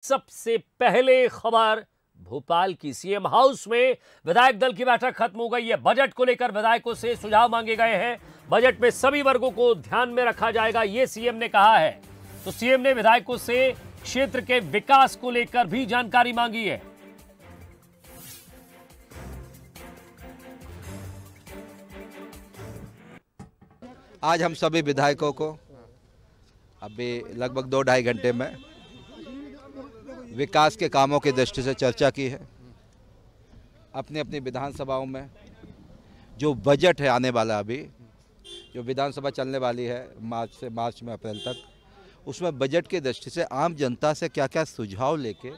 सबसे पहले खबर भोपाल की सीएम हाउस में विधायक दल की बैठक खत्म हो गई है। बजट को लेकर विधायकों से सुझाव मांगे गए हैं। बजट में सभी वर्गों को ध्यान में रखा जाएगा, यह सीएम ने कहा है। तो सीएम ने विधायकों से क्षेत्र के विकास को लेकर भी जानकारी मांगी है। आज हम सभी विधायकों को अभी लगभग 2-2.5 घंटे में विकास के कामों की दृष्टि से चर्चा की है। अपनी अपनी विधानसभाओं में जो बजट है आने वाला, अभी जो विधानसभा चलने वाली है मार्च में अप्रैल तक, उसमें बजट की दृष्टि से आम जनता से क्या क्या सुझाव लेके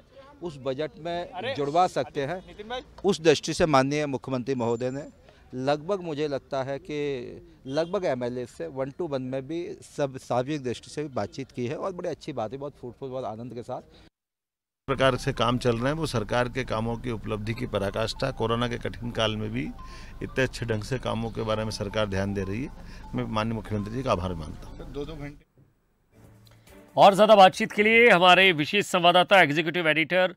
उस बजट में जुड़वा सकते हैं, उस दृष्टि से माननीय मुख्यमंत्री महोदय ने लगभग, मुझे लगता है कि लगभग एमएलए से 1 to 1 में भी सब सार्वजनिक दृष्टि से भी बातचीत की है और बड़ी अच्छी बात है, बहुत फ्रूटफुल, बहुत आनंद के साथ प्रकार से काम चल रहे हैं। वो सरकार के कामों की उपलब्धि की पराकाष्ठा। कोरोना के कठिन काल में भी इतने अच्छे ढंग से कामों के बारे में सरकार ध्यान दे रही है। मैं माननीय मुख्यमंत्री जी का आभार मानता हूँ। 2-2 घंटे और ज्यादा बातचीत के लिए हमारे विशेष संवाददाता एग्जीक्यूटिव एडिटर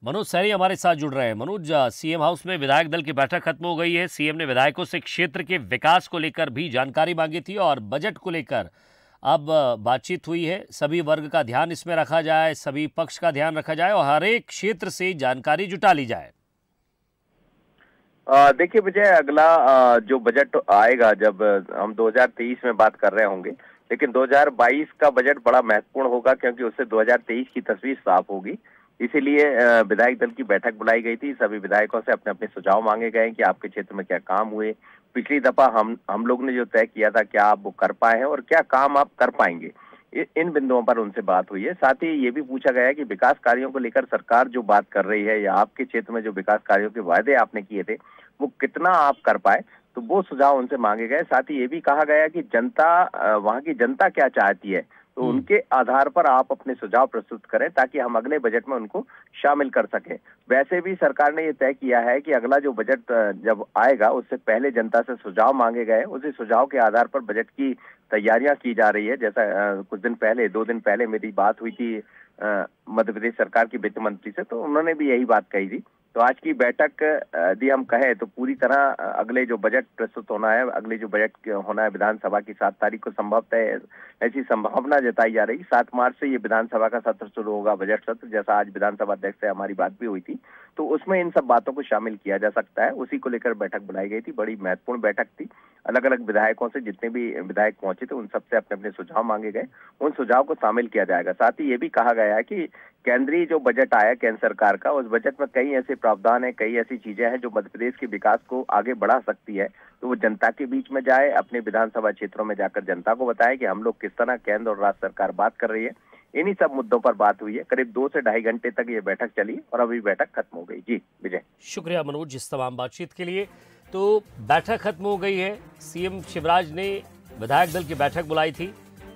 मनोज सैनी हमारे साथ जुड़ रहे हैं। मनोज, सीएम हाउस में विधायक दल की बैठक खत्म हो गई है। सीएम ने विधायकों से क्षेत्र के विकास को लेकर भी जानकारी मांगी थी और बजट को लेकर अब बातचीत हुई है। सभी वर्ग का ध्यान इसमें रखा जाए, सभी पक्ष का ध्यान रखा जाए और हर एक क्षेत्र से जानकारी जुटा ली जाए। देखिए विजय, अगला जो बजट आएगा, जब हम 2023 में बात कर रहे होंगे, लेकिन 2022 का बजट बड़ा महत्वपूर्ण होगा क्योंकि उससे 2023 की तस्वीर साफ होगी। इसीलिए विधायक दल की बैठक बुलाई गई थी। सभी विधायकों से अपने अपने सुझाव मांगे गए कि आपके क्षेत्र में क्या काम हुए, पिछली दफा हम लोग ने जो तय किया था क्या आप वो कर पाए हैं और क्या काम आप कर पाएंगे, इन बिंदुओं पर उनसे बात हुई है। साथ ही ये भी पूछा गया है कि विकास कार्यों को लेकर सरकार जो बात कर रही है या आपके क्षेत्र में जो विकास कार्यों के वायदे आपने किए थे वो कितना आप कर पाए, तो वो सुझाव उनसे मांगे गए। साथ ही ये भी कहा गया कि जनता, वहां की जनता क्या चाहती है, तो उनके आधार पर आप अपने सुझाव प्रस्तुत करें ताकि हम अगले बजट में उनको शामिल कर सकें। वैसे भी सरकार ने ये तय किया है कि अगला जो बजट जब आएगा उससे पहले जनता से सुझाव मांगे गए, उसी सुझाव के आधार पर बजट की तैयारियां की जा रही है। जैसा कुछ दिन पहले, 2 दिन पहले मेरी बात हुई थी मध्य प्रदेश सरकार की वित्त मंत्री से, तो उन्होंने भी यही बात कही थी। तो आज की बैठक यदि हम कहें तो पूरी तरह अगले जो बजट प्रस्तुत होना है, अगले जो बजट होना है विधानसभा की 7 तारीख को, संभवतः ऐसी संभावना जताई जा रही है। 7 मार्च से ये विधानसभा का सत्र शुरू होगा, बजट सत्र, जैसा आज विधानसभा अध्यक्ष से हमारी बात भी हुई थी। तो उसमें इन सब बातों को शामिल किया जा सकता है। उसी को लेकर बैठक बुलाई गई थी। बड़ी महत्वपूर्ण बैठक थी। अलग अलग विधायकों से, जितने भी विधायक पहुंचे थे, उन सबसे अपने अपने सुझाव मांगे गए। उन सुझाव को शामिल किया जाएगा। साथ ही ये भी कहा गया है कि केंद्रीय जो बजट आया केंद्र सरकार का, उस बजट में कई ऐसे प्रावधान है, कई ऐसी चीजें हैं जो मध्य प्रदेश के विकास को आगे बढ़ा सकती है। तो वो जनता के बीच में जाए, अपने विधानसभा क्षेत्रों में जाकर जनता को बताए कि हम लोग किस तरह केंद्र और राज्य सरकार बात कर रही है। इन्हीं सब मुद्दों पर बात हुई है। करीब 2 से 2.5 घंटे तक ये बैठक चली और अभी बैठक खत्म हो गई। जी विजय, शुक्रिया मनोज इस तमाम बातचीत के लिए। तो बैठक खत्म हो गई है। सीएम शिवराज ने विधायक दल की बैठक बुलाई थी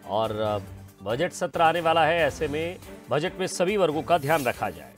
और बजट सत्र आने वाला है। ऐसे में बजट में सभी वर्गों का ध्यान रखा जाए।